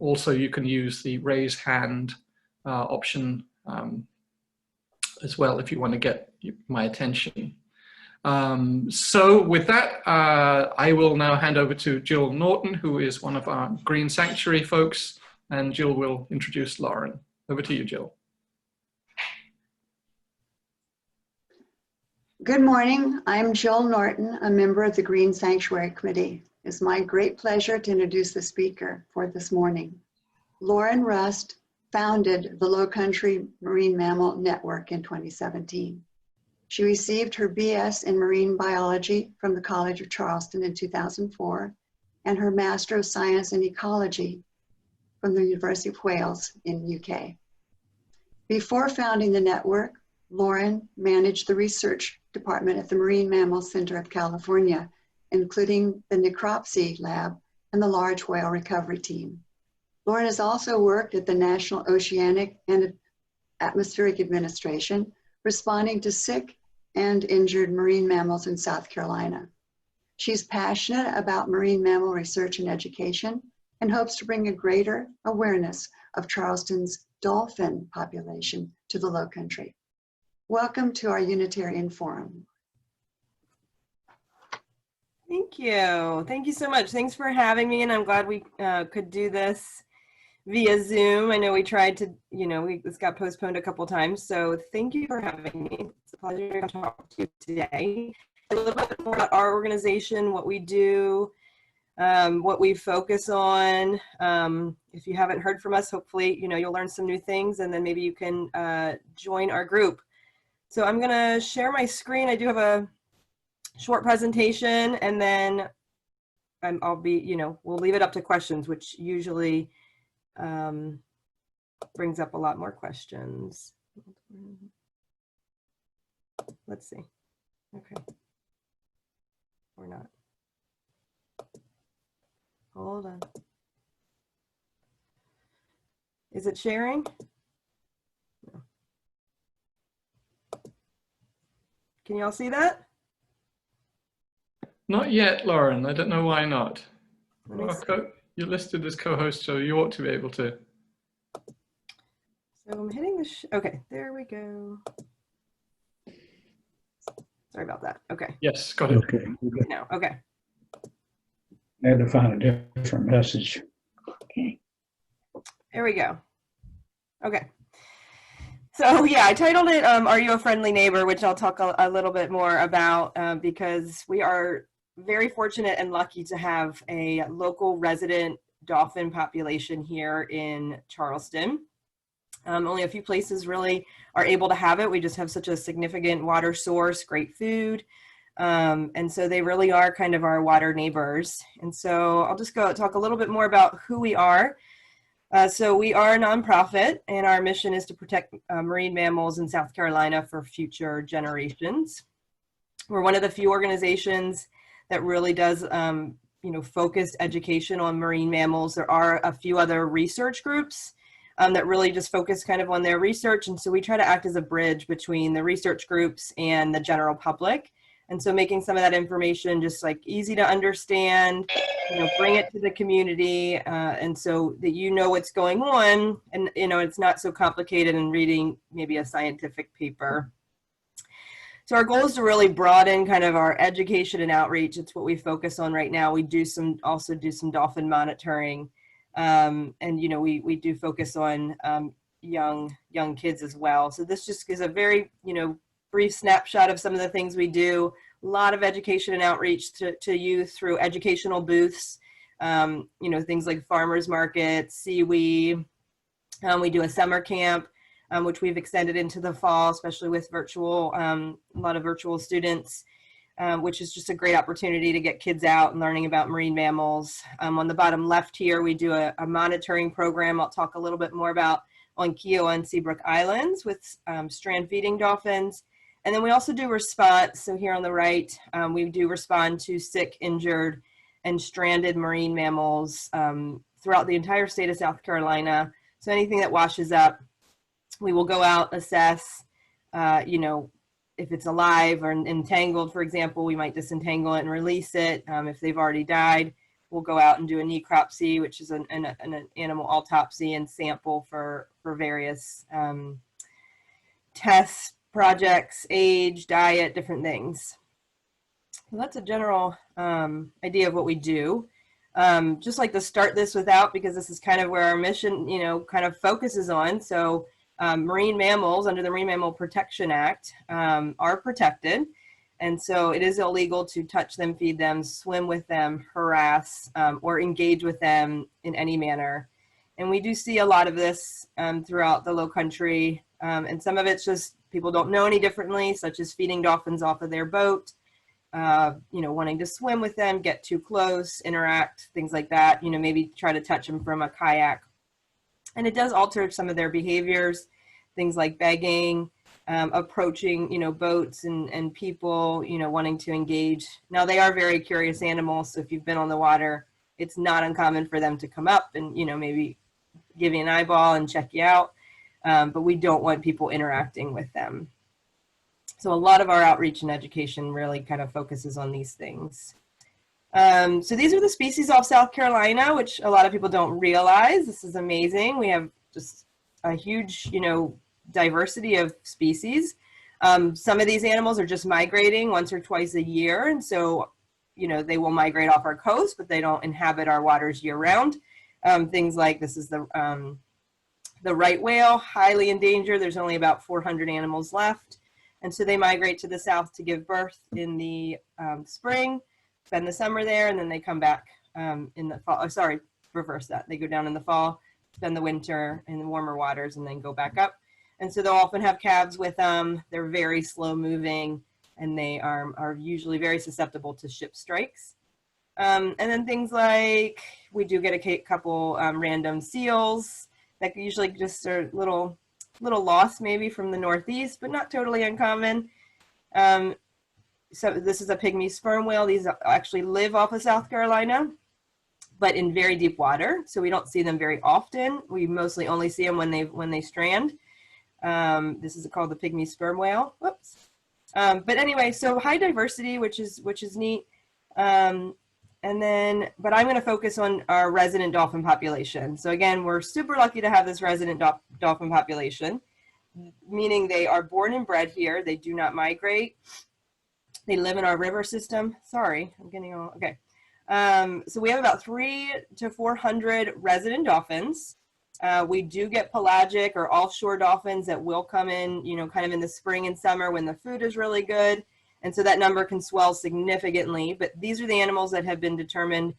Also, you can use the raise hand option as well if you want to get my attention. So with that, I will now hand over to Jill Norton, who is one of our Green Sanctuary folks, and Jill will introduce Lauren. Over to you, Jill. Good morning. I'm Jill Norton, a member of the Green Sanctuary Committee. It's my great pleasure to introduce the speaker for this morning. Lauren Rust founded the Lowcountry Marine Mammal Network in 2017. She received her BS in Marine Biology from the College of Charleston in 2004 and her Master of Science in Ecology from the University of Wales in UK. Before founding the network, Lauren managed the research department at the Marine Mammal Center of California, including the Necropsy Lab and the Large Whale Recovery Team. Lauren has also worked at the National Oceanic and Atmospheric Administration, responding to sick and injured marine mammals in South Carolina. She's passionate about marine mammal research and education and hopes to bring a greater awareness of Charleston's dolphin population to the Lowcountry. Welcome to our Unitarian Forum. Thank you. Thank you so much. Thanks for having me, and I'm glad we could do this via Zoom. I know we tried to, this got postponed a couple times, so thank you for having me. It's a pleasure to talk to you today. A little bit more about our organization, what we do, what we focus on. If you haven't heard from us, hopefully, you'll learn some new things, and then maybe you can join our group. So I'm gonna share my screen. I do have a short presentation, and then I'll be, we'll leave it up to questions, which usually brings up a lot more questions. Let's see. Okay. Or not. Hold on. Is it sharing? No. Can you all see that? Not yet, Lauren. I don't know why not. Well, you're listed as co-host, so you ought to be able to. So I'm hitting the, okay, there we go. Sorry about that. Okay. Yes, got it. Okay. No, okay. I had to find a different message. Okay. There we go. Okay. So yeah, I titled it, Are You a Friendly Neighbor? Which I'll talk a little bit more about because we are very fortunate and lucky to have a local resident dolphin population here in Charleston. Only a few places really are able to have it. We just have such a significant water source, great food. And so they really are kind of our water neighbors. And so I'll just talk a little bit more about who we are. So we are a nonprofit, and our mission is to protect marine mammals in South Carolina for future generations. We're one of the few organizations that really does, focused education on marine mammals. There are a few other research groups that really just focus kind of on their research. And so we try to act as a bridge between the research groups and the general public. And so making some of that information just like easy to understand, bring it to the community, and so that what's going on, and it's not so complicated in reading maybe a scientific paper. So our goal is to really broaden kind of our education and outreach. It's what we focus on right now. We also do some dolphin monitoring, and we do focus on young kids as well. So this just is a very brief snapshot of some of the things we do. A lot of education and outreach to youth through educational booths, things like farmers markets, CWE. We do a summer camp, which we've extended into the fall, especially with virtual, a lot of virtual students, which is just a great opportunity to get kids out and learning about marine mammals. On the bottom left here, we do a monitoring program I'll talk a little bit more about on Keough and Seabrook Islands with strand feeding dolphins. And then we also do response. So here on the right, we do respond to sick, injured, and stranded marine mammals throughout the entire state of South Carolina. So anything that washes up, we will go out, assess, if it's alive or entangled, for example, we might disentangle it and release it. If they've already died, we'll go out and do a necropsy, which is an animal autopsy, and sample for various tests, projects, age, diet, different things. So that's a general idea of what we do. Just like to start this without, because this is kind of where our mission, kind of focuses on. So marine mammals under the Marine Mammal Protection Act are protected. And so it is illegal to touch them, feed them, swim with them, harass, or engage with them in any manner. And we do see a lot of this throughout the Lowcountry. And some of it's just people don't know any differently, such as feeding dolphins off of their boat, wanting to swim with them, get too close, interact, things like that, maybe try to touch them from a kayak. And it does alter some of their behaviors, things like begging, approaching, boats and people, wanting to engage. Now, they are very curious animals, so if you've been on the water, it's not uncommon for them to come up and, maybe give you an eyeball and check you out, but we don't want people interacting with them. So a lot of our outreach and education really kind of focuses on these things. So these are the species off South Carolina, which a lot of people don't realize. This is amazing. We have just a huge, diversity of species. Some of these animals are just migrating once or twice a year. And so, they will migrate off our coast, but they don't inhabit our waters year round. Things like this is the right whale, highly endangered. There's only about 400 animals left. And so they migrate to the south to give birth in the spring, spend the summer there, and then they come back in the fall. Oh, sorry, reverse that. They go down in the fall, spend the winter in the warmer waters, and then go back up. And so they'll often have calves with them. They're very slow moving, and they are usually very susceptible to ship strikes. And then things like, we do get a couple random seals that usually just are little lost maybe from the Northeast, but not totally uncommon. So this is a pygmy sperm whale. These actually live off of South Carolina, but in very deep water. So we don't see them very often. We mostly only see them when they strand. This is called the pygmy sperm whale. Whoops. But anyway, so high diversity, which is neat. But I'm going to focus on our resident dolphin population. So again, we're super lucky to have this resident dolphin population, meaning they are born and bred here. They do not migrate. They live in our river system. Sorry, I'm getting all, okay. So we have about 300 to 400 resident dolphins. We do get pelagic or offshore dolphins that will come in, kind of in the spring and summer when the food is really good. And so that number can swell significantly, but these are the animals that have been determined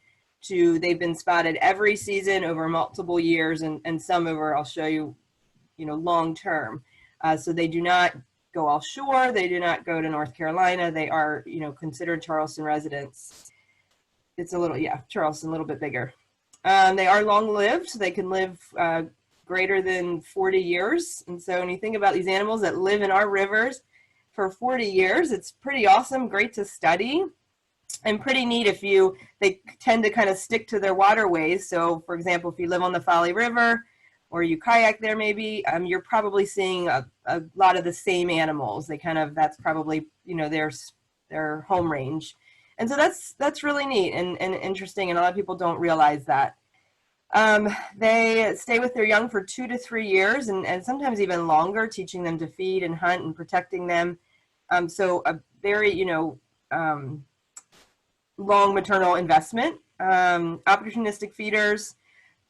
they've been spotted every season over multiple years and some over, I'll show you, long term. So they do not go offshore. They do not go to North Carolina. They are, considered Charleston residents. It's Charleston, a little bit bigger. They are long-lived. So they can live greater than 40 years. And so when you think about these animals that live in our rivers for 40 years, it's pretty awesome, great to study, and pretty neat they tend to kind of stick to their waterways. So for example, if you live on the Folly River or you kayak there maybe, you're probably seeing a lot of the same animals. That's probably, their home range. And so that's really neat and interesting, and a lot of people don't realize that. They stay with their young for 2 to 3 years and sometimes even longer, teaching them to feed and hunt and protecting them. So a very, long maternal investment. Opportunistic feeders.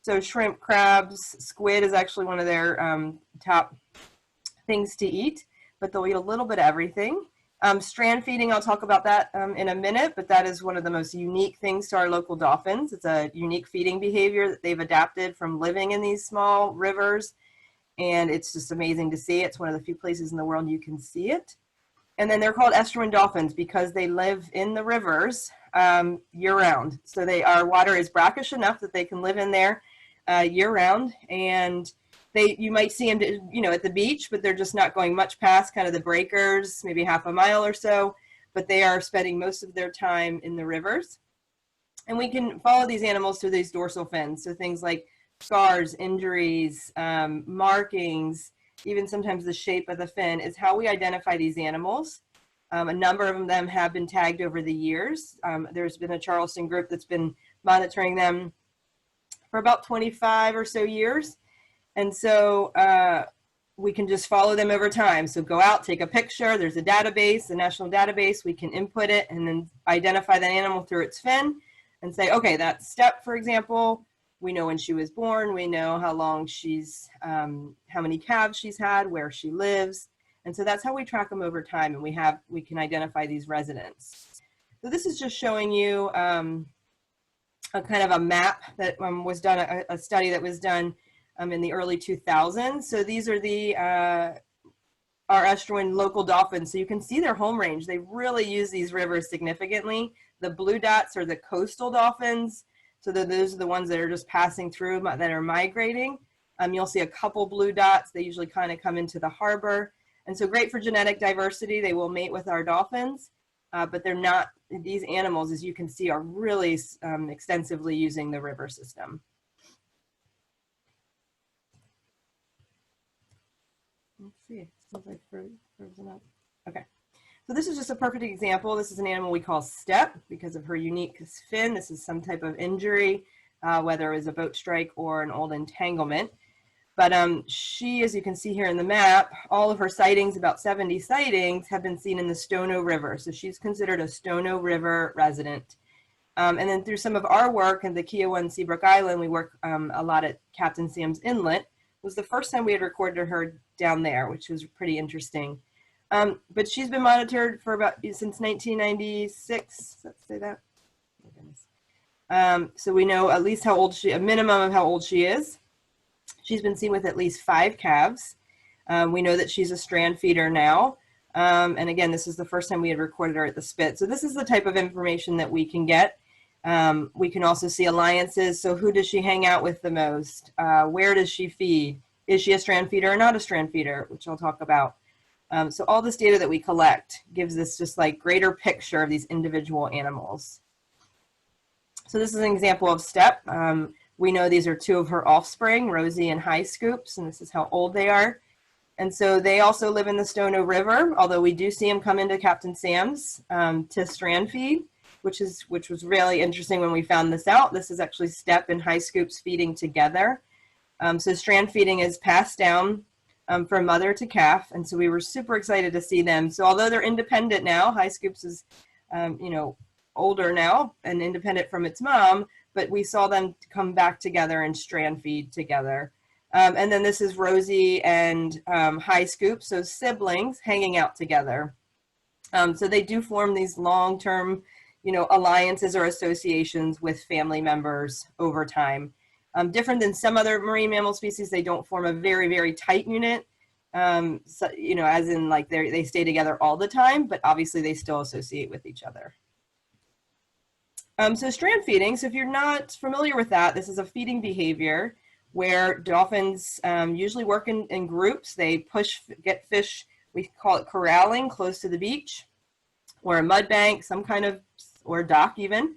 So shrimp, crabs, squid is actually one of their top things to eat, but they'll eat a little bit of everything. Strand feeding, I'll talk about that in a minute, but that is one of the most unique things to our local dolphins. It's a unique feeding behavior that they've adapted from living in these small rivers, and it's just amazing to see. It's one of the few places in the world you can see it. And then they're called estuarine dolphins because they live in the rivers year-round. So our water is brackish enough that they can live in there year-round, and you might see them, at the beach, but they're just not going much past kind of the breakers, maybe half a mile or so, but they are spending most of their time in the rivers. And we can follow these animals through these dorsal fins. So things like scars, injuries, markings, even sometimes the shape of the fin is how we identify these animals. A number of them have been tagged over the years. There's been a Charleston group that's been monitoring them for about 25 or so years. And so we can just follow them over time. So go out, take a picture. There's a database, a national database. We can input it and then identify that animal through its fin and say, okay, that Step, for example, we know when she was born. We know how long she's, how many calves she's had, where she lives. And so that's how we track them over time. And we can identify these residents. So this is just showing you a kind of a map that was done, a study that was done in the early 2000s. So these are the our estuarine local dolphins. So you can see their home range. They really use these rivers significantly. The blue dots are the coastal dolphins. So those are the ones that are just passing through, that are migrating. You'll see a couple blue dots. They usually kind of come into the harbor. And so great for genetic diversity. They will mate with our dolphins, but they're not, these animals, as you can see, are really extensively using the river system. Let's see, it seems like frozen up. Okay, so this is just a perfect example. This is an animal we call Step because of her unique fin. This is some type of injury, whether it was a boat strike or an old entanglement. But she, as you can see here in the map, all of her sightings, about 70 sightings, have been seen in the Stono River. So she's considered a Stono River resident. And then through some of our work in the Kiowa and Seabrook Island, we work a lot at Captain Sam's Inlet. Was the first time we had recorded her down there, which was pretty interesting. But she's been monitored for since 1996. Let's say that. Oh, goodness. So we know at least how old a minimum of how old she is. She's been seen with at least 5 calves. We know that she's a strand feeder now. And again, this is the first time we had recorded her at the spit. So this is the type of information that we can get. We can also see alliances. So who does she hang out with the most? Where does she feed? Is she a strand feeder or not a strand feeder, which I'll talk about. So all this data that we collect gives us just like greater picture of these individual animals. So this is an example of Step. We know these are 2 of her offspring, Rosie and High Scoops, and this is how old they are. And so they also live in the Stono River, although we do see them come into Captain Sam's to strand feed, which was really interesting when we found this out. This is actually Step and High Scoops feeding together. So strand feeding is passed down from mother to calf, and so we were super excited to see them. So although they're independent now, High Scoops is, older now and independent from its mom, but we saw them come back together and strand feed together. And then this is Rosie and High Scoop, so siblings hanging out together. So they do form these long-term, alliances or associations with family members over time. Different than some other marine mammal species, they don't form a very, very tight unit. So, as in like they stay together all the time, but obviously they still associate with each other. So strand feeding, so if you're not familiar with that, this is a feeding behavior where dolphins usually work in groups. They get fish, we call it corralling, close to the beach or a mud bank, or dock even.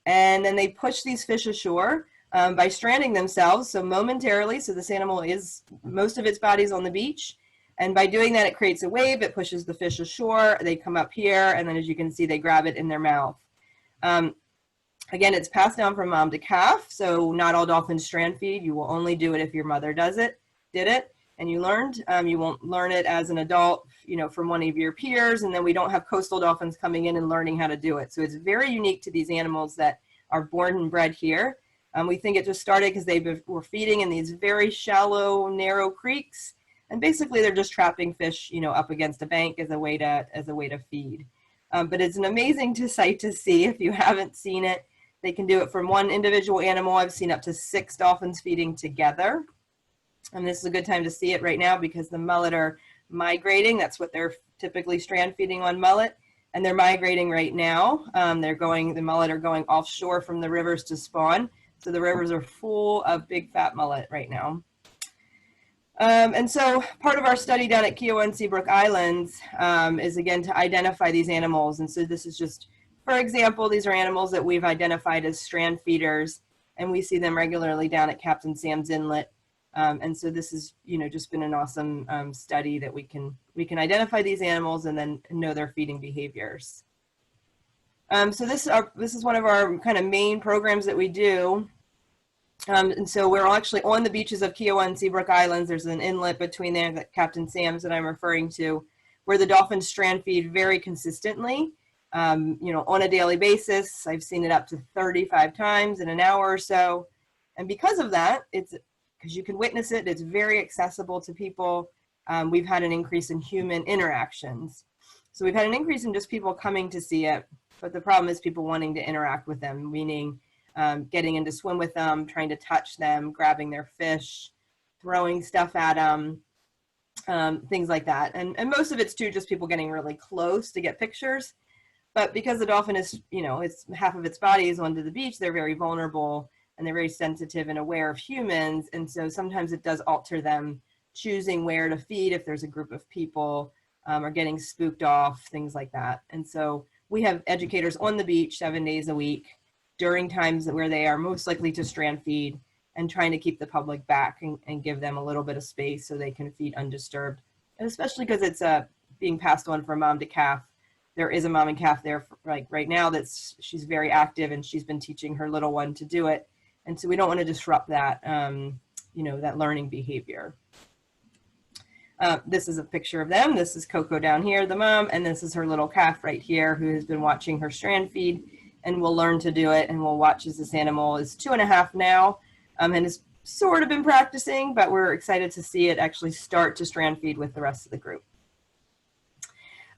And then they push these fish ashore by stranding themselves. So momentarily, so this animal is, most of its body's on the beach. And by doing that, it creates a wave, it pushes the fish ashore, they come up here, and then as you can see, they grab it in their mouth. Again, it's passed down from mom to calf, so not all dolphins strand feed. You will only do it if your mother did it, and you learned. You won't learn it as an adult, from one of your peers, and then we don't have coastal dolphins coming in and learning how to do it. So it's very unique to these animals that are born and bred here. We think it just started because they were feeding in these very shallow, narrow creeks, and basically they're just trapping fish, up against a bank as a way to feed. But it's an amazing sight to see if you haven't seen it. They can do it from one individual animal. I've seen up to 6 dolphins feeding together. And this is a good time to see it right now because the mullet are migrating. That's what they're typically strand feeding on mullet. And they're migrating right now. The mullet are going offshore from the rivers to spawn. So the rivers are full of big fat mullet right now. And so part of our study down at Kiowa and Seabrook Islands is again to identify these animals. And so this is just, for example, these are animals that we've identified as strand feeders, and we see them regularly down at Captain Sam's Inlet. And so this has, just been an awesome study that we can identify these animals and then know their feeding behaviors. So this is one of our kind of main programs that we do. And so we're actually on the beaches of Kiowa and Seabrook Islands. There's an inlet between there that Captain Sam's that I'm referring to, where the dolphins strand feed very consistently, on a daily basis. I've seen it up to 35 times in an hour or so. And because of that, because you can witness it, it's very accessible to people. We've had an increase in human interactions. So we've had an increase in just people coming to see it, but the problem is people wanting to interact with them, meaning getting in to swim with them, trying to touch them, grabbing their fish, throwing stuff at them, things like that. And most of it's too just people getting really close to get pictures. But because the dolphin is, it's half of its body is onto the beach, they're very vulnerable and they're very sensitive and aware of humans. And so sometimes it does alter them choosing where to feed if there's a group of people, or getting spooked off, things like that. And so we have educators on the beach 7 days a week during times where they are most likely to strand feed, and trying to keep the public back and give them a little bit of space so they can feed undisturbed. And especially because it's being passed on from mom to calf. There is a mom and calf there right now she's very active, and she's been teaching her little one to do it. And so we don't want to disrupt that, that learning behavior. This is a picture of them. This is Coco down here, the mom, and this is her little calf right here who has been watching her strand feed and will learn to do it, and will watch as this animal is 2.5 now, and has sort of been practicing, but we're excited to see it actually start to strand feed with the rest of the group.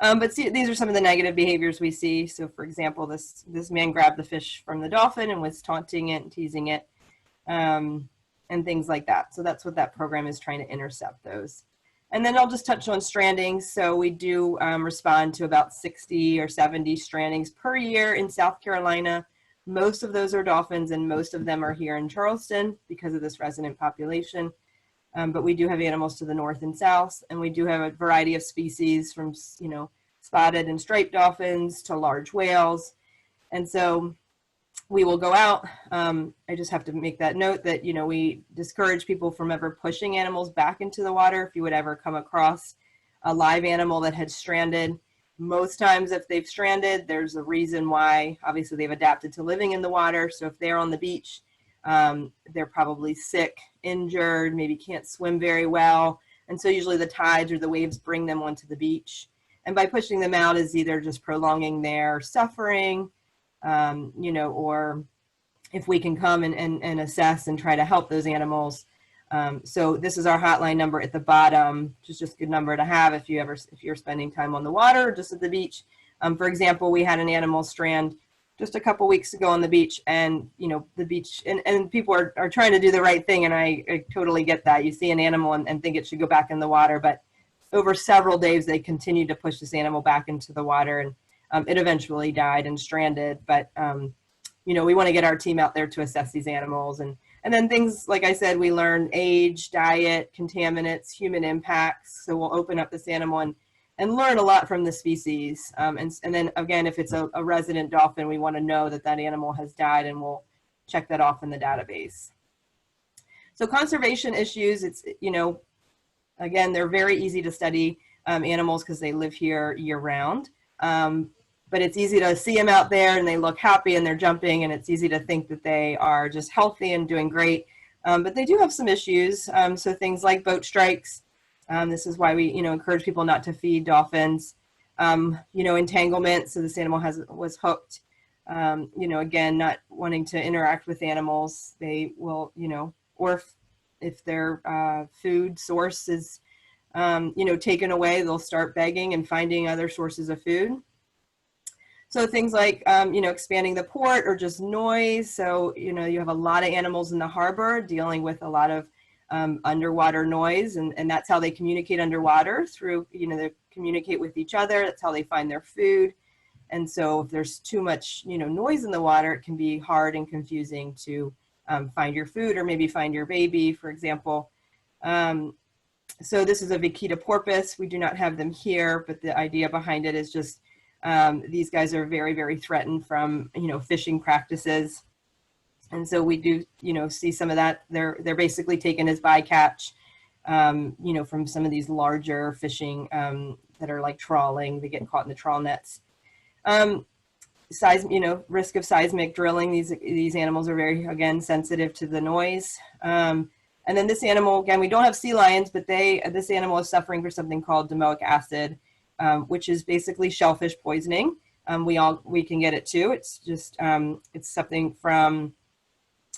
But see, these are some of the negative behaviors we see. So for example, this man grabbed the fish from the dolphin and was taunting it and teasing it, and things like that. So that's what that program is, trying to intercept those. And then I'll just touch on strandings. So we do respond to about 60 or 70 strandings per year in South Carolina. Most of those are dolphins, and most of them are here in Charleston because of this resident population. But we do have animals to the north and south, and we do have a variety of species from, spotted and striped dolphins to large whales. And so we will go out. I just have to make that note that, we discourage people from ever pushing animals back into the water. If you would ever come across a live animal that had stranded, most times if they've stranded, there's a reason why. Obviously they've adapted to living in the water. So if they're on the beach, they're probably sick, injured, maybe can't swim very well. And so usually the tides or the waves bring them onto the beach. And by pushing them out is either just prolonging their suffering, or if we can come and assess and try to help those animals. So this is our hotline number at the bottom, which is just a good number to have if you're spending time on the water or just at the beach. For example, we had an animal strand just a couple weeks ago on the beach, and the beach and people are trying to do the right thing, and I totally get that. You see an animal and think it should go back in the water, but over several days they continued to push this animal back into the water, and it eventually died and stranded. But we want to get our team out there to assess these animals, and then things like I said, we learn age, diet, contaminants, human impacts. So we'll open up this animal and learn a lot from the species. And then again, if it's a resident dolphin, we want to know that animal has died, and we'll check that off in the database. So conservation issues, it's, again, they're very easy to study animals because they live here year round. But it's easy to see them out there and they look happy and they're jumping, and it's easy to think that they are just healthy and doing great. But they do have some issues. So things like boat strikes. This is why we, encourage people not to feed dolphins. Entanglement. So this animal was hooked. Again, not wanting to interact with animals. They will, or if their food source is, taken away, they'll start begging and finding other sources of food. So things like, expanding the port or just noise. So, you have a lot of animals in the harbor dealing with a lot of underwater noise, and that's how they communicate underwater through, they communicate with each other. That's how they find their food. And so if there's too much, noise in the water, it can be hard and confusing to find your food or maybe find your baby, for example. So this is a vaquita porpoise. We do not have them here, but the idea behind it is just these guys are very, very threatened from, fishing practices. And so we do, see some of that. They're basically taken as bycatch, from some of these larger fishing that are like trawling. They get caught in the trawl nets. risk of seismic drilling. These animals are very, again, sensitive to the noise. And then this animal, again, we don't have sea lions, but this animal is suffering for something called domoic acid, which is basically shellfish poisoning. We can get it too. It's just, it's something from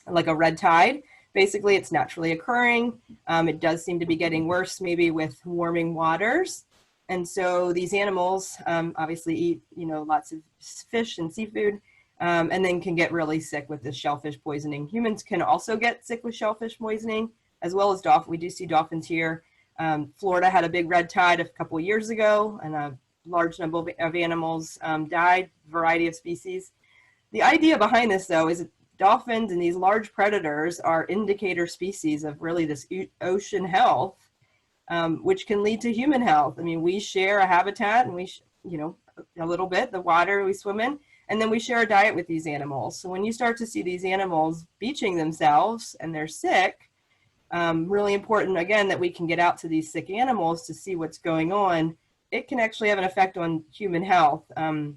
like a red tide. Basically, it's naturally occurring. It does seem to be getting worse, maybe with warming waters. And so these animals obviously eat, lots of fish and seafood, and then can get really sick with this shellfish poisoning. Humans can also get sick with shellfish poisoning, as well as dolphins. We do see dolphins here. Florida had a big red tide a couple of years ago, and a large number of animals died, variety of species. The idea behind this, though, is that dolphins and these large predators are indicator species of really this ocean health, which can lead to human health. I mean, we share a habitat, and a little bit, the water we swim in, and then we share a diet with these animals. So when you start to see these animals beaching themselves and they're sick, really important, again, that we can get out to these sick animals to see what's going on. It can actually have an effect on human health. There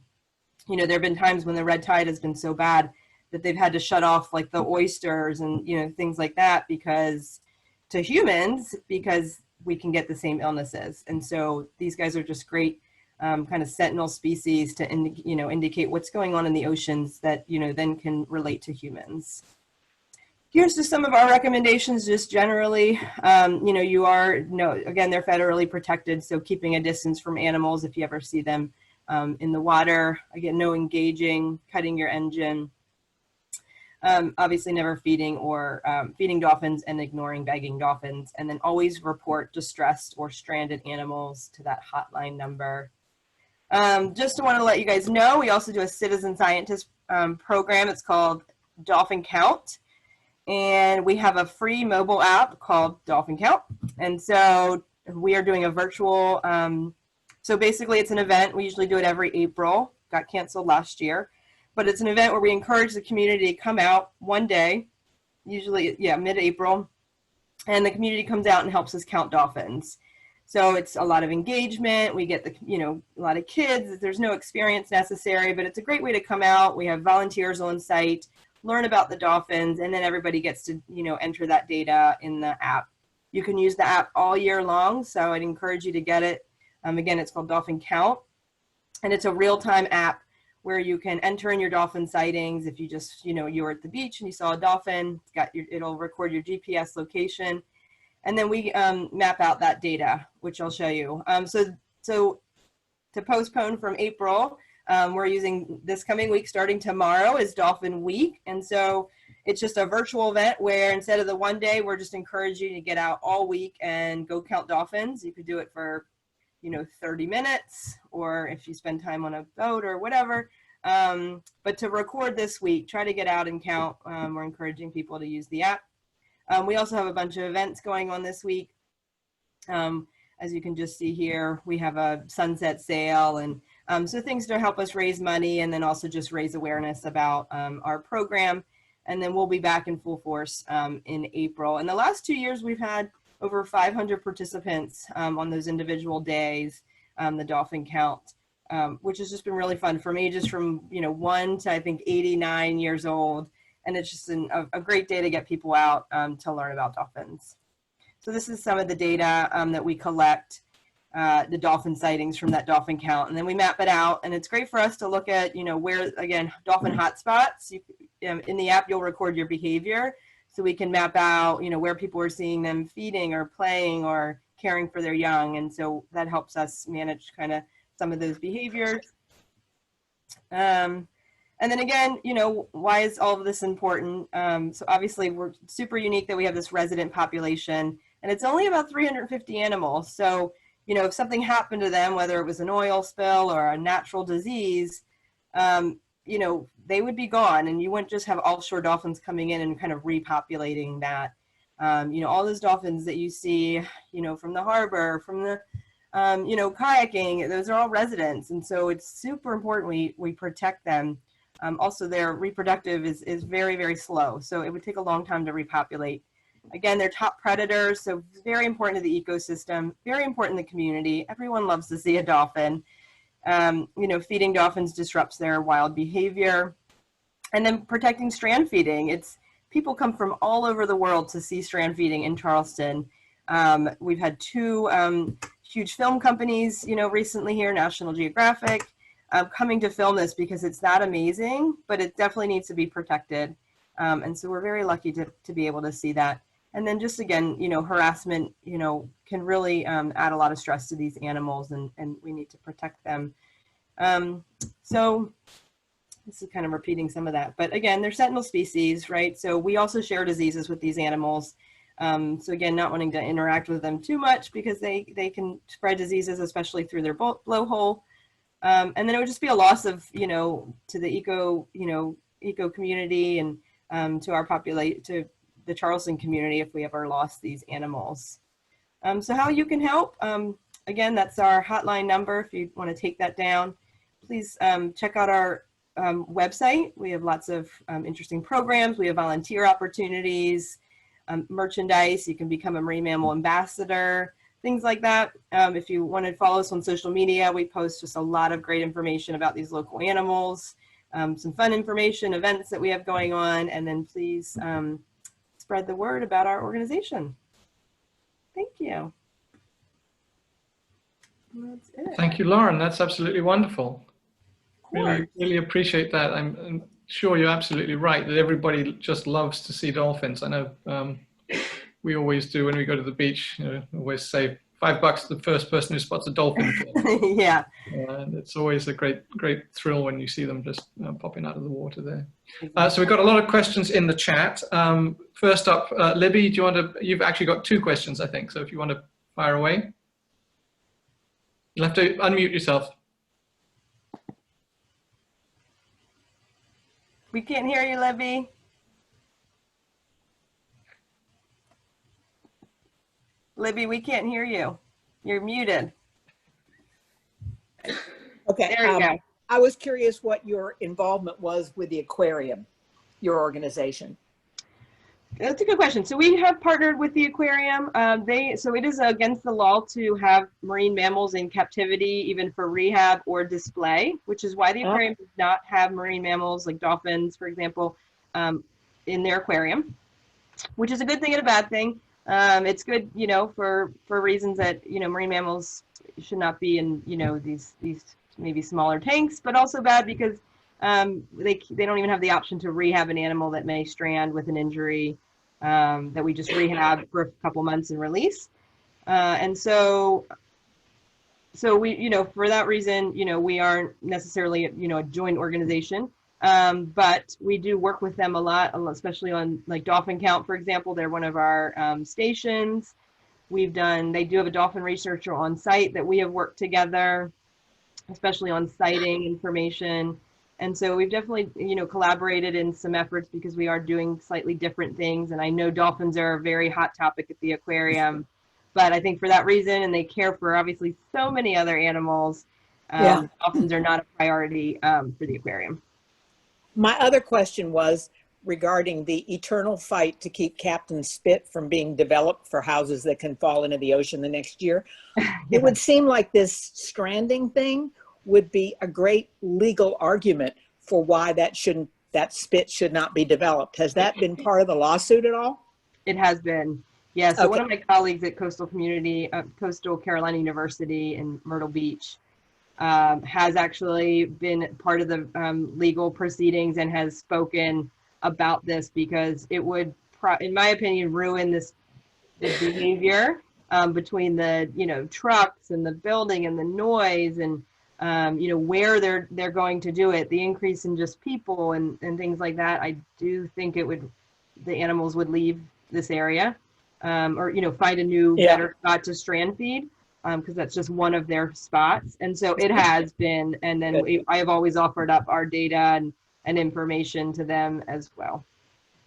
have been times when the red tide has been so bad that they've had to shut off like the oysters and, things like that because we can get the same illnesses. And so these guys are just great kind of sentinel species to indicate what's going on in the oceans that then can relate to humans. Here's just some of our recommendations just generally. Again, they're federally protected, so keeping a distance from animals if you ever see them in the water. Again, no engaging, cutting your engine. Obviously never feeding or feeding dolphins and ignoring begging dolphins, and then always report distressed or stranded animals to that hotline number. Just want to let you guys know, we also do a citizen scientist program. It's called Dolphin Count, and we have a free mobile app called Dolphin Count. And so we are doing a virtual, so basically it's an event. We usually do it every April, got canceled last year. But it's an event where we encourage the community to come out one day, usually, mid-April, and the community comes out and helps us count dolphins. So it's a lot of engagement. We get a lot of kids. There's no experience necessary, but it's a great way to come out. We have volunteers on site, learn about the dolphins, and then everybody gets to, enter that data in the app. You can use the app all year long, so I'd encourage you to get it. Again, it's called Dolphin Count, and it's a real-time app where you can enter in your dolphin sightings. If you just, you were at the beach and you saw a dolphin, it'll record your GPS location. And then we map out that data, which I'll show you. So to postpone from April, we're using this coming week, starting tomorrow is Dolphin Week. And so it's just a virtual event where instead of the one day, we're just encouraging you to get out all week and go count dolphins. You could do it for 30 minutes, or if you spend time on a boat or whatever. But to record this week, try to get out and count. We're encouraging people to use the app. We also have a bunch of events going on this week. As you can just see here, we have a sunset sail, and so things to help us raise money and then also just raise awareness about our program. And then we'll be back in full force in April. In the last 2 years, we've had over 500 participants on those individual days, the Dolphin Count, which has just been really fun for me, just from 1 to I think 89 years old. And it's just a great day to get people out to learn about dolphins. So this is some of the data that we collect, the dolphin sightings from that Dolphin Count. And then we map it out. And it's great for us to look at, where, again, dolphin hotspots. In the app, you'll record your behavior. So we can map out, where people are seeing them feeding or playing or caring for their young. And so that helps us manage kind of some of those behaviors. And then again, why is all of this important? So obviously we're super unique that we have this resident population, and it's only about 350 animals. So, if something happened to them, whether it was an oil spill or a natural disease, they would be gone, and you wouldn't just have offshore dolphins coming in and kind of repopulating that. All those dolphins that you see, from the harbor, from the, kayaking, those are all residents. And so it's super important we protect them. Also, their reproductive is very, very slow. So it would take a long time to repopulate. Again, they're top predators, so very important to the ecosystem, very important to the community. Everyone loves to see a dolphin. You know, feeding dolphins disrupts their wild behavior. And then protecting strand feeding. People come from all over the world to see strand feeding in Charleston. We've had two huge film companies, you know, recently here, National Geographic, coming to film this because it's that amazing, but it definitely needs to be protected. And so we're very lucky to be able to see that. And then just again, you know, harassment, you know, can really add a lot of stress to these animals, and we need to protect them. So this is kind of repeating some of that, but again, they're sentinel species, right? So we also share diseases with these animals. So again, not wanting to interact with them too much because they can spread diseases, especially through their blowhole. And then it would just be a loss of, you know, to the eco community and to our to the Charleston community if we ever lost these animals. So how you can help, again, that's our hotline number. If you want to take that down, please check out our website. We have lots of interesting programs. We have volunteer opportunities, merchandise. You can become a marine mammal ambassador, things like that. If you want to follow us on social media, we post just a lot of great information about these local animals, some fun information, events that we have going on, and then please spread the word about our organization. Thank you. That's it. Thank you, Lauren. That's absolutely wonderful. Really appreciate that. I'm sure you're absolutely right that everybody just loves to see dolphins. I know we always do when we go to the beach. You know, always say $5 to the first person who spots a dolphin. Yeah. And it's always a great thrill when you see them just popping out of the water there. So we've got a lot of questions in the chat. First up, Libby, do you want to? You've actually got 2 questions, I think. So if you want to fire away, you'll have to unmute yourself. We can't hear you, Libby. Libby, we can't hear you. You're muted. Okay. There you go. I was curious what your involvement was with the aquarium, your organization. That's a good question. So we have partnered with the aquarium. So it is against the law to have marine mammals in captivity, even for rehab or display, which is why the aquarium does not have marine mammals like dolphins, for example, in their aquarium, which is a good thing and a bad thing. It's good, you know, for reasons that, you know, marine mammals should not be in, you know, these maybe smaller tanks, but also bad because they don't even have the option to rehab an animal that may strand with an injury that we just rehab for a couple months and release. And so we, you know, for that reason, you know, we aren't necessarily, you know, a joint organization, but we do work with them a lot, especially on like dolphin count, for example. They're one of our stations. They do have a dolphin researcher on site that we have worked together, especially on sighting information. And so we've definitely, you know, collaborated in some efforts because we are doing slightly different things. And I know dolphins are a very hot topic at the aquarium, but I think for that reason, and they care for obviously so many other animals, dolphins are not a priority for the aquarium. My other question was regarding the eternal fight to keep Captain Spit from being developed for houses that can fall into the ocean the next year. It would seem like this stranding thing would be a great legal argument for why that spit should not be developed. Has that been part of the lawsuit at all? It has been, yeah. So one of my colleagues at Coastal Carolina University in Myrtle Beach has actually been part of the legal proceedings and has spoken about this because it would, in my opinion, ruin the behavior between the, you know, trucks and the building and the noise and you know, where they're going to do it, the increase in just people and things like that. I do think the animals would leave this area or, you know, find a new better spot to strand feed because that's just one of their spots. And so it has been, and then I have always offered up our data and information to them as well.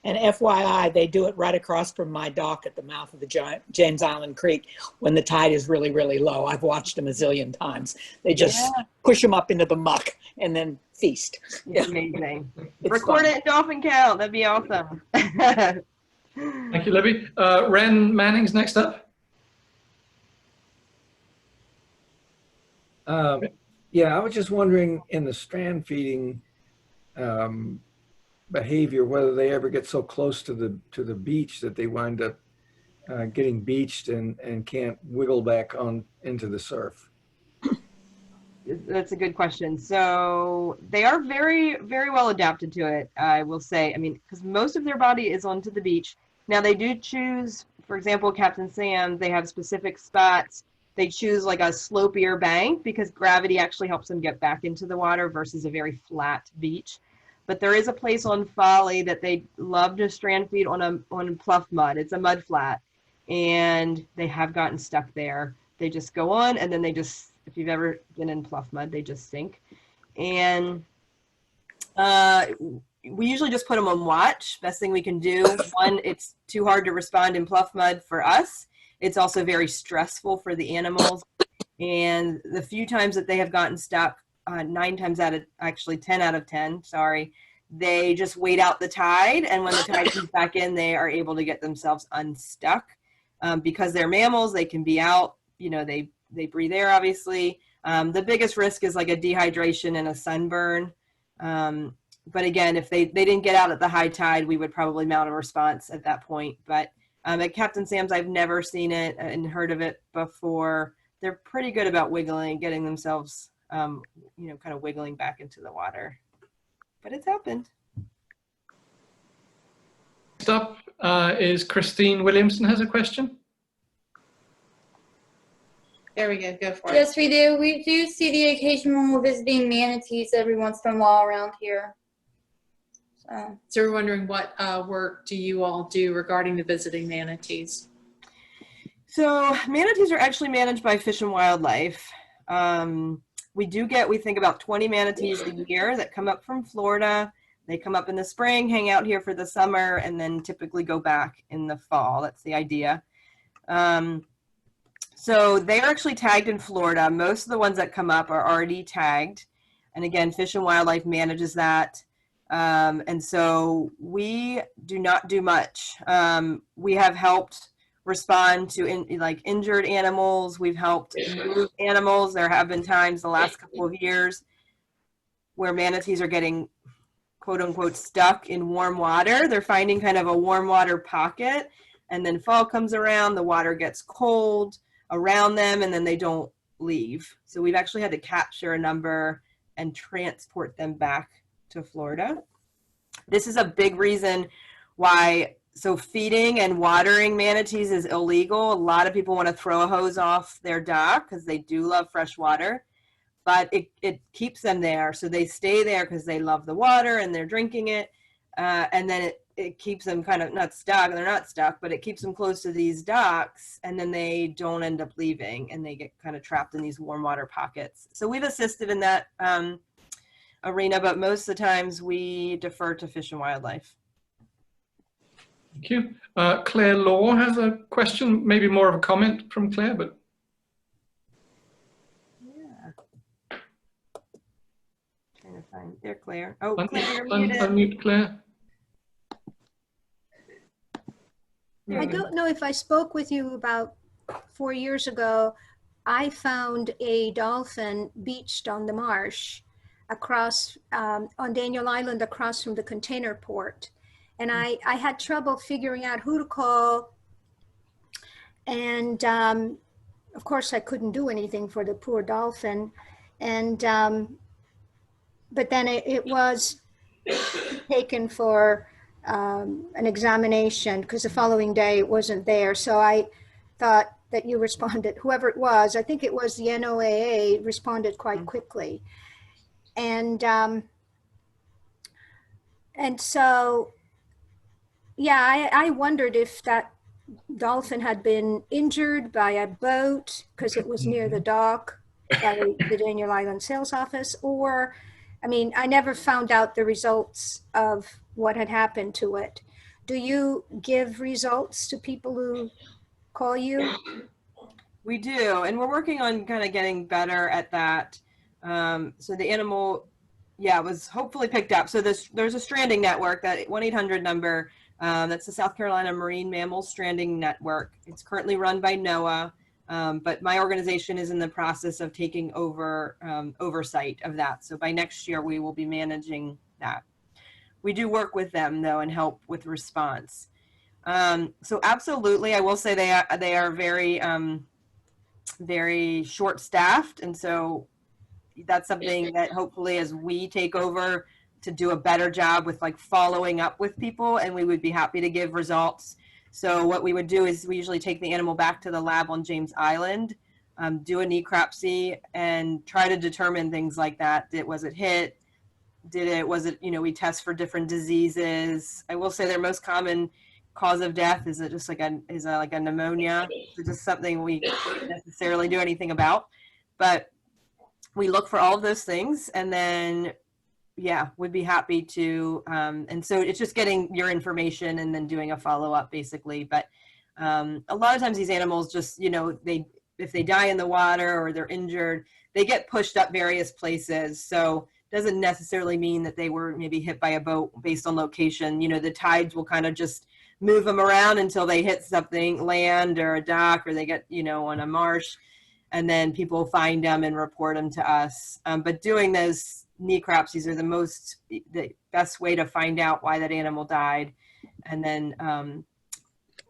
And FYI, they do it right across from my dock at the mouth of the James Island Creek when the tide is really, really low. I've watched them a zillion times. They just push them up into the muck and then feast. It's amazing. Record it in dolphin count. That'd be awesome. Thank you, Libby. Ren Manning's next up. Yeah, I was just wondering in the strand feeding behavior, whether they ever get so close to the beach that they wind up getting beached and can't wiggle back on into the surf. That's a good question. So they are very, very well adapted to it, I will say. I mean, because most of their body is onto the beach. Now they do choose, for example, Captain Sam, they have specific spots. They choose like a slopier bank because gravity actually helps them get back into the water versus a very flat beach. But there is a place on Folly that they love to strand feed on pluff mud. It's a mud flat, and they have gotten stuck there. They just go on, and then they just, if you've ever been in pluff mud, they just sink. And we usually just put them on watch. Best thing we can do. One, it's too hard to respond in pluff mud for us. It's also very stressful for the animals. And the few times that they have gotten stuck, 10 out of 10, sorry, they just wait out the tide. And when the tide comes back in, they are able to get themselves unstuck. Because they're mammals, they can be out, you know, they breathe air, obviously. The biggest risk is like a dehydration and a sunburn. But again, if they didn't get out at the high tide, we would probably mount a response at that point. But at Captain Sam's, I've never seen it and heard of it before. They're pretty good about wiggling, getting themselves, kind of wiggling back into the water. But it's happened. Next up is Christine Williamson has a question. There we go for it. Yes, we do. We do see the occasional visiting manatees every once in a while around here. So we're wondering what work do you all do regarding the visiting manatees? So manatees are actually managed by Fish and Wildlife. We think about 20 manatees a year that come up from Florida. They come up in the spring, hang out here for the summer, and then typically go back in the fall. That's the idea. So they are actually tagged in Florida. Most of the ones that come up are already tagged. And again, Fish and Wildlife manages that. And so we do not do much. We have helped respond to injured animals. We've helped move animals. There have been times the last couple of years where manatees are getting quote unquote stuck in warm water. They're finding kind of a warm water pocket, and then fall comes around, the water gets cold around them, and then they don't leave. So we've actually had to capture a number and transport them back to Florida. This is a big reason why, so feeding and watering manatees is illegal. A lot of people want to throw a hose off their dock because they do love fresh water, but it keeps them there. So they stay there because they love the water and they're drinking it. And then it keeps them kind of not stuck, and they're not stuck, but it keeps them close to these docks, and then they don't end up leaving and they get kind of trapped in these warm water pockets. So we've assisted in that arena, but most of the times we defer to Fish and Wildlife. Thank you. Claire Law has a question, maybe more of a comment from Claire, but. Yeah. Trying to find, there, Claire. Oh, Claire, you're muted. Unmute Claire. I don't know if I spoke with you about 4 years ago. I found a dolphin beached on the marsh across on Daniel Island, across from the container port. And I had trouble figuring out who to call. And of course I couldn't do anything for the poor dolphin. And but then it was taken for an examination because the following day it wasn't there. So I thought that you responded, whoever it was, I think it was the NOAA, responded quite quickly. And so, yeah, I wondered if that dolphin had been injured by a boat because it was near the dock by the Daniel Island Sales Office, or, I mean, I never found out the results of what had happened to it. Do you give results to people who call you? We do, and we're working on kind of getting better at that. So the animal, yeah, was hopefully picked up. So there's a stranding network, that 1-800 number, that's the South Carolina Marine Mammal Stranding Network. It's currently run by NOAA. But my organization is in the process of taking over oversight of that. So by next year, we will be managing that. We do work with them though and help with response. So absolutely, I will say they are very, very short-staffed. And so that's something that hopefully as we take over to do a better job with like following up with people, and we would be happy to give results. So what we would do is we usually take the animal back to the lab on James Island, do a necropsy and try to determine things like that. Was it hit? Was it, we test for different diseases. I will say their most common cause of death is just like a pneumonia. It's just something we can't necessarily do anything about, but we look for all of those things, and then would be happy to, and so it's just getting your information and then doing a follow-up basically. But a lot of times these animals just, if they die in the water or they're injured, they get pushed up various places. So it doesn't necessarily mean that they were maybe hit by a boat based on location. The tides will kind of just move them around until they hit something, land or a dock, or they get, on a marsh, and then people find them and report them to us. But doing those necropsies are the best way to find out why that animal died, and then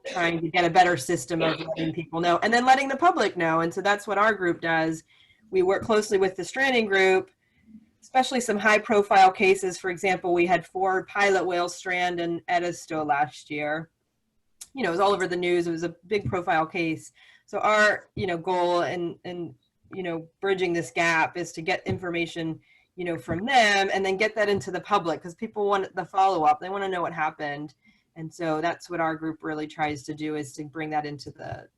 trying to get a better system of letting people know and then letting the public know. And so that's what our group does. We work closely with the stranding group, especially some high profile cases. For example, we had 4 pilot whales strand in Edisto last year. It was all over the news. It was a big profile case. So our, goal and bridging this gap is to get information, from them, and then get that into the public, because people want the follow-up. They want to know what happened. And so that's what our group really tries to do, is to bring that into the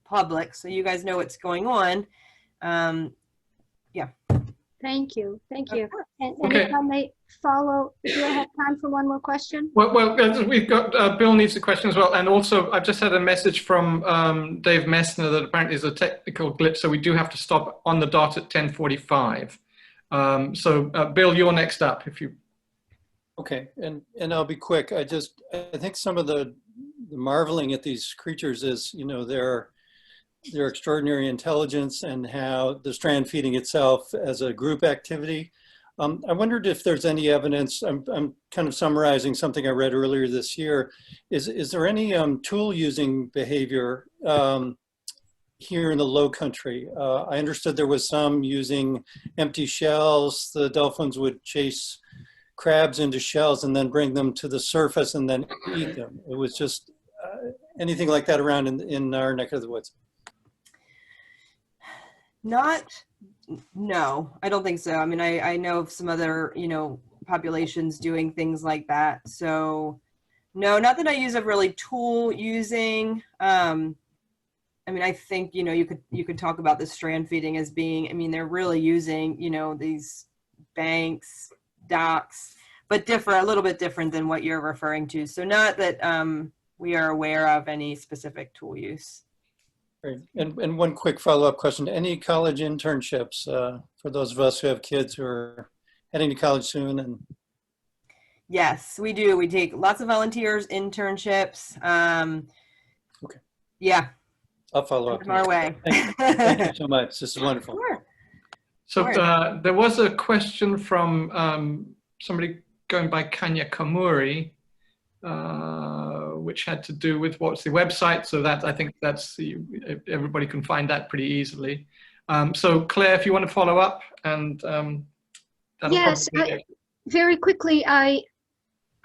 public, so you guys know what's going on. Thank you. Thank you. And Okay. if I may follow, do I have time for one more question? Well, we've got, Bill needs a question as well. And also, I've just had a message from Dave Messner that apparently is a technical glitch, so we do have to stop on the dot at 10:45. Bill, you're next up, if you. Okay, and I'll be quick. I think some of the marveling at these creatures is, their extraordinary intelligence and how the strand feeding itself as a group activity. I wondered if there's any evidence. I'm kind of summarizing something I read earlier this year. Is there any tool using behavior here in the Lowcountry? I understood there was some using empty shells. The dolphins would chase crabs into shells and then bring them to the surface and then eat them. It was just anything like that around in our neck of the woods. No, I don't think so. I mean, I know of some other, populations doing things like that. So no, not that I use a really tool using. I mean, I think, you could talk about the strand feeding as being, they're really using, these banks, docks, but a little bit different than what you're referring to. So not that we are aware of any specific tool use. Great. And one quick follow-up question. Any college internships for those of us who have kids who are heading to college soon? And yes, we do. We take lots of volunteers, internships. Okay. Yeah. I'll follow up. Our way. Thank you so much. This is wonderful. Sure. So there was a question from somebody going by Kanya Kamuri, which had to do with what's the website. So that, I think that's everybody can find that pretty easily. So Claire, if you want to follow up, and yes, very quickly, I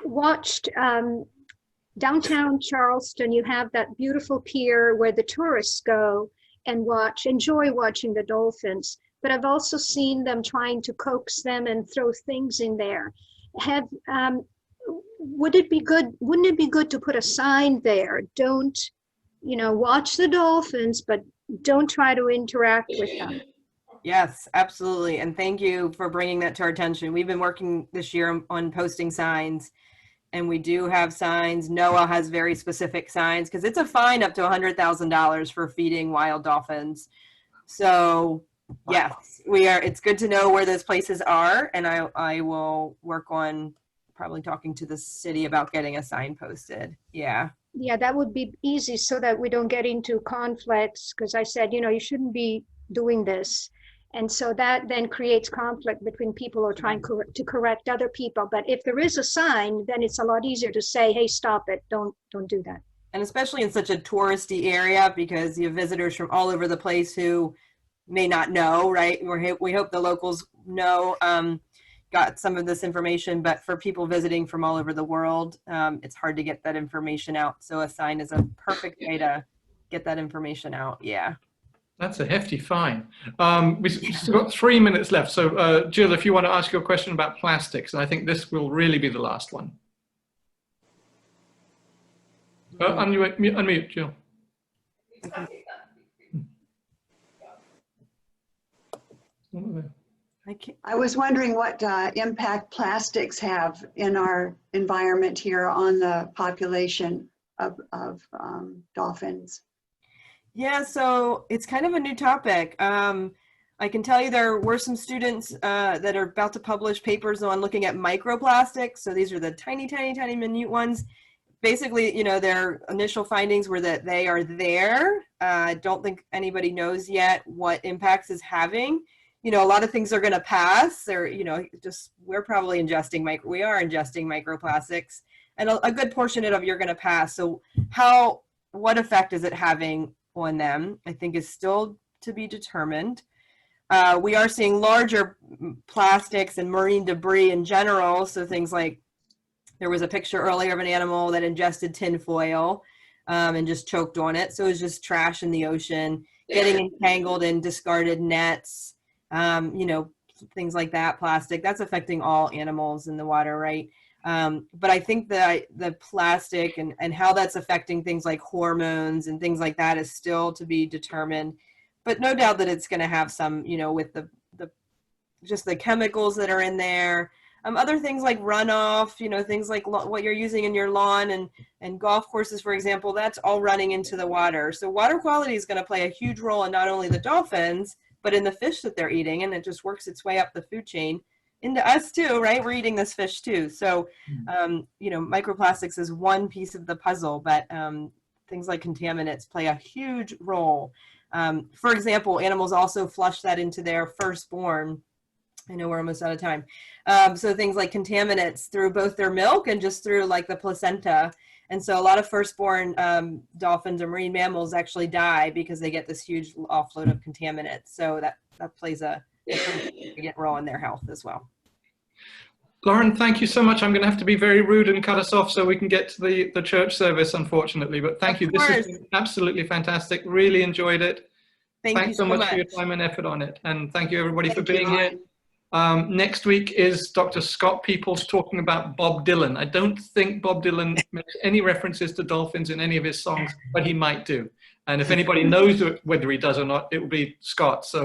watched downtown Charleston. You have that beautiful pier where the tourists go and enjoy watching the dolphins. But I've also seen them trying to coax them and throw things in there. Wouldn't it be good to put a sign there? Don't, watch the dolphins, but don't try to interact with them. Yes, absolutely. And thank you for bringing that to our attention. We've been working this year on posting signs, and we do have signs. NOAA has very specific signs, because it's a fine up to $100,000 for feeding wild dolphins. So yes, it's good to know where those places are, and I will work on probably talking to the city about getting a sign posted. Yeah. Yeah, that would be easy so that we don't get into conflicts, because I said, you know, you shouldn't be doing this. And so that then creates conflict between people who are trying to correct other people. But if there is a sign, then it's a lot easier to say, hey, stop it, don't do that. And especially in such a touristy area, because you have visitors from all over the place who may not know, right? We hope the locals know, got some of this information, but for people visiting from all over the world, it's hard to get that information out. So a sign is a perfect way to get that information out. Yeah. That's a hefty fine. We've still got 3 minutes left. So Jill, if you want to ask your question about plastics, and I think this will really be the last one. Unmute, Jill. I was wondering what impact plastics have in our environment here on the population of dolphins. Yeah, so it's kind of a new topic. I can tell you there were some students that are about to publish papers on looking at microplastics. So these are the tiny, tiny, tiny minute ones. Basically, you know, their initial findings were that they are there. I don't think anybody knows yet what impacts is having. You know, a lot of things are going to pass, or, you know, just we're probably ingesting we are ingesting microplastics, and a good portion of it you're going to pass. So what effect is it having on them, I think, is still to be determined. We are seeing larger plastics and marine debris in general. So things like, there was a picture earlier of an animal that ingested tin foil and just choked on it. So it was just trash in the ocean, getting entangled in discarded nets, you know, things like that, plastic. That's affecting all animals in the water, right? But I think that the plastic and how that's affecting things like hormones and things like that is still to be determined. But no doubt that it's going to have some, you know, with the just the chemicals that are in there. Other things like runoff, you know, things like what you're using in your lawn and golf courses, for example, that's all running into the water. So water quality is going to play a huge role in not only the dolphins, but in the fish that they're eating. And it just works its way up the food chain into us too, right? We're eating this fish too. So, you know, microplastics is one piece of the puzzle, but things like contaminants play a huge role. For example, animals also flush that into their firstborn. I know we're almost out of time. So things like contaminants through both their milk and just through like the placenta. And so a lot of firstborn dolphins or marine mammals actually die because they get this huge offload of contaminants. So that plays a significant role in their health as well. Lauren, thank you so much. I'm going to have to be very rude and cut us off so we can get to the church service, unfortunately. But thank you. This has been absolutely fantastic. Really enjoyed it. Thanks so much for your time and effort on it. And thank you, everybody, for being here. Next week is Dr. Scott Peoples talking about Bob Dylan. I don't think Bob Dylan makes any references to dolphins in any of his songs, but he might do. And if anybody knows whether he does or not, it will be Scott. So